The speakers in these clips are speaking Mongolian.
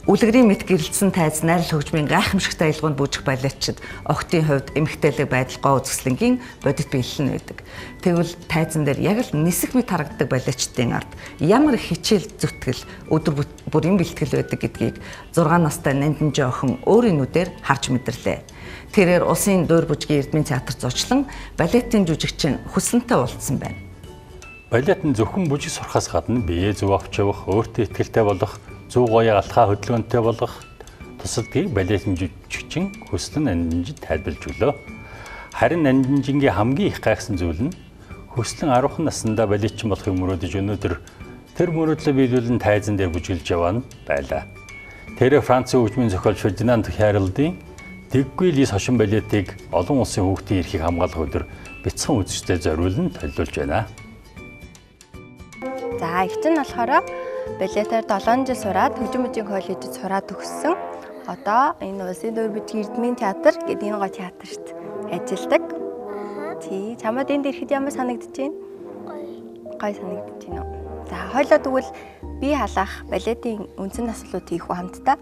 Үлгэрийн мэд гэрэлтсэн тайз найрал хөгжмийн гайхамшигтай аялгаунд бүжих балетчид охидын хувьд эмэгтэйлэг байдал гоо үзэсгэлэнгийн бодит биелэл нь байдаг. Тэгвэл тайзан дээр яг л нисэх мэт харагддаг балетчдын ард ямар их хичээл зүтгэл өдөр бүрийн бэлтгэл байдаг гэдгийг 6 настай Нандинжи охин өөрийн нүдээр харж мэдэрлээ. Тэрээр улсын дуур бүжгийн эрдмийн театрт зочлон балетын жүжигчин Хүслэнтэй уулзсан байна. Балет нь зөвхөн бүжиг сурахаас гадна биеэ зөв авч явах, өөртөө ихтэй болох, зүү гоёо алхаа хөдөлгөөнтэй болгох тусалдгийг балетын жүжигчин Хүслэн Нандинжид тайлбарлаж өглөө. Харин Нандинжингийн хамгийн их гайхсан зүйл нь Хүслэн 10 наснда балетчин болохыг мөрөөдөж өнөөдөр тэр мөрөөдлөө биелүүлэн тайзан дээр бүжиглэж яваа нь байлаа. Тэр Францын хөгжмийн зохиолч Фердинанд Хяралдын Дэггүй лис хошин балетыг олон улсын хүүхдийн эрхийг хамгаалах өдөр бяцхан үзэгчдэд зориулан төлөвлөж байна. За их чинь болохоор балетаар 7 жил сураад хөгжим бүжгийн коллежид сураад төгссөн. Одоо энэ улсын дуур бүжгийн эрдмийн театр гэдэг энэ гоо театрт ажилладаг. Тий, чамд энд ирэхэд ямар санагдаж байна? Гой санагдаж байна уу? За, хойлоо тэгвэл би халаах балетын үндсэн наслуудыг хийх хамтдаа.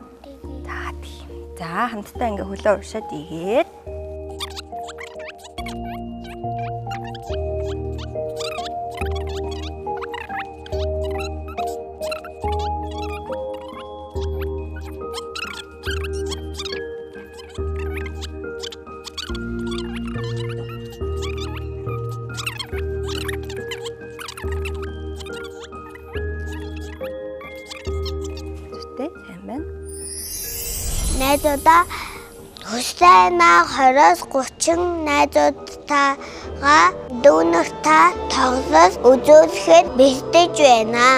За, тий. За, хамтдаа ингээ хөлөө уршаад игээд. Найзуудаа Хүслэнаа 20-30 найзуудтайгаа дүүнэртэй тоглож үзүүлэхэд бэлдэж байна.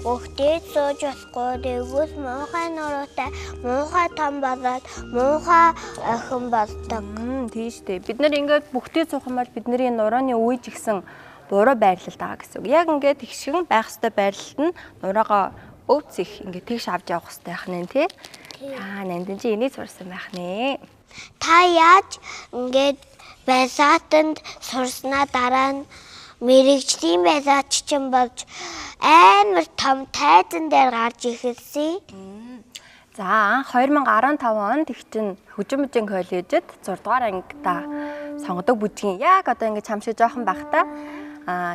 Бүгдээ сууж болохгүй тэгвэл муухай нуруутай муухай том болоод муухай охин болдог. Тийш дээ. Бид нар ингээд бүгдээ суух юм бол бидний нурууны үеж гисэн буруу байрлал байгаа гэсэн үг. Яг ингээд их шиг байх ёстой байрлалд нь нураагаа өвцөх ингээд тэгш авч явах ёстой байх нэ тий. За Нандинжи энийг сурсан байх нэ. Та яаж ингээд балетанд сурснаа дараа нь мэрэгжлийн балетчин болж амар том тайзан дээр гарч ирсэн. За 2015 онд их чинь хөгжим бүжгийн коллежид 6 дугаар ангида сонгодог бүжгийн яг одоо ингэ чамшиг жоохон байхдаа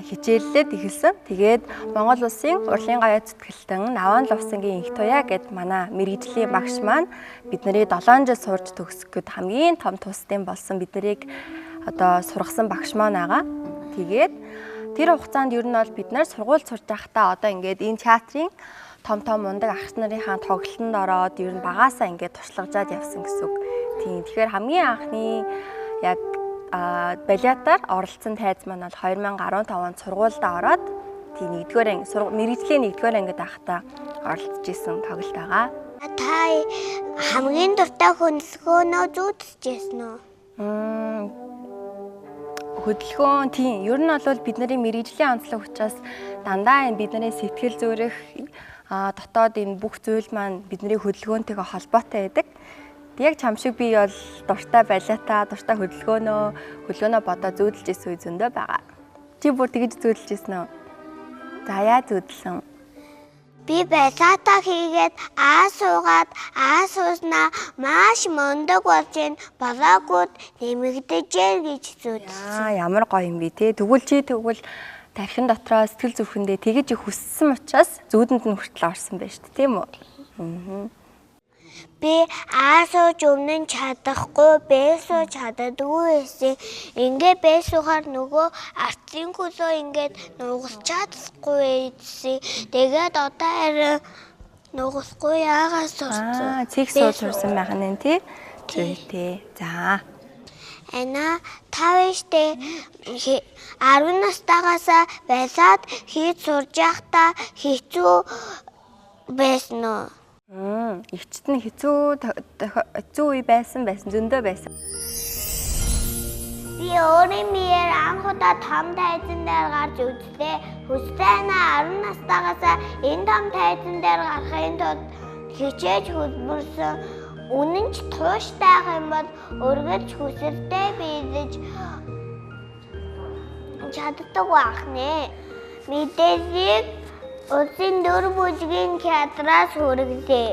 хичээллээд эхэлсэн. Тэгээд Монгол улсын урлагийн гавьяа зүтгэлтэн Наван Лувсангийн их туяа гэд манай мэрэгжлийн багш маань биднийг 7 жил сурж төгсгөхөд хамгийн том тусдын болсон биднийг одоо сургасан багш маань байгаа. Тэгээд тэр хугацаанд ер нь бол бид нар сургууль сурж байхдаа одоо ингээд энэ театрын том мундаг ах нарынхаа тоглолтод ороод ер нь багаасаа ингээд туршлагажаад явсан гэсэн үг. Тийм. Тэгэхээр хамгийн анхны яг балетаар оролцсон тайз маань бол 2015 онд сургуульд ороод тийм мэрэгжлийн 1-р ангид байхдаа оролцож исэн тоглолт байгаа. Та хамгийн дуртай хөдөлгөөнөө зүүдчихсэн үү? Хөдөлгөөн тийм. Ер нь бол бидний мэрэгжлийн онцлог учраас дандаа энэ бидний сэтгэл зүрэх дотоод энэ бүх зүйл маань бидний хөдөлгөөнтэйгээ холбоотой байдаг. Яг чамшиг би бол дуртай балетаа, дуртай хөдөлгөөнөө бодоо зүүдэлж исэн үе зөндөө байгаа. Чи бүр тэгж зүүдэлж исэн үү? За яа зүүдэлсэн? Би балетаа хийгээд сууснаа маш мундаг болж болоогууд нэмэгдэжээ гэж зүүдэлсэн. Ямар гоё юм бэ те. Тэгвэл тархин дотроо сэтгэл зүрхэндээ тэгэж их хүссэн учраас зүүдэнд нь хүртэл орсон байж тээ тийм үү? Би сууж өмнө нь чадахгүй, бэ сууж чаддаггүй байсан. Ингээ бэ суухаар нөгөө арцын хөлөө ингээд нугас чадахгүй байсан. Тэгээд одоо харин нугасгүй яагаад сурсан? Цэг сууж сурсан байх нь тий. Тий. За. Та вэштэй 10 настайгаас балет хийж сурж байхдаа хэцүү байсан уу? Эгчт нь хэцүү үе байсан зөндөө байсан. Би өөрийн биеэр анх удаа том тайзан дээр гарч үзлээ. Хүстэйнаа 10 настайгаас энэ том тайзан дээр гарахын тулд хичээж хөдөлмөрсөн. Үнэн ч тууштай юм бол өргөж хүсэлтэй биелэж чаддаг байх нэ. Мэдээллийг улсын 4 бүлгийн хятадраас хүргэлээ.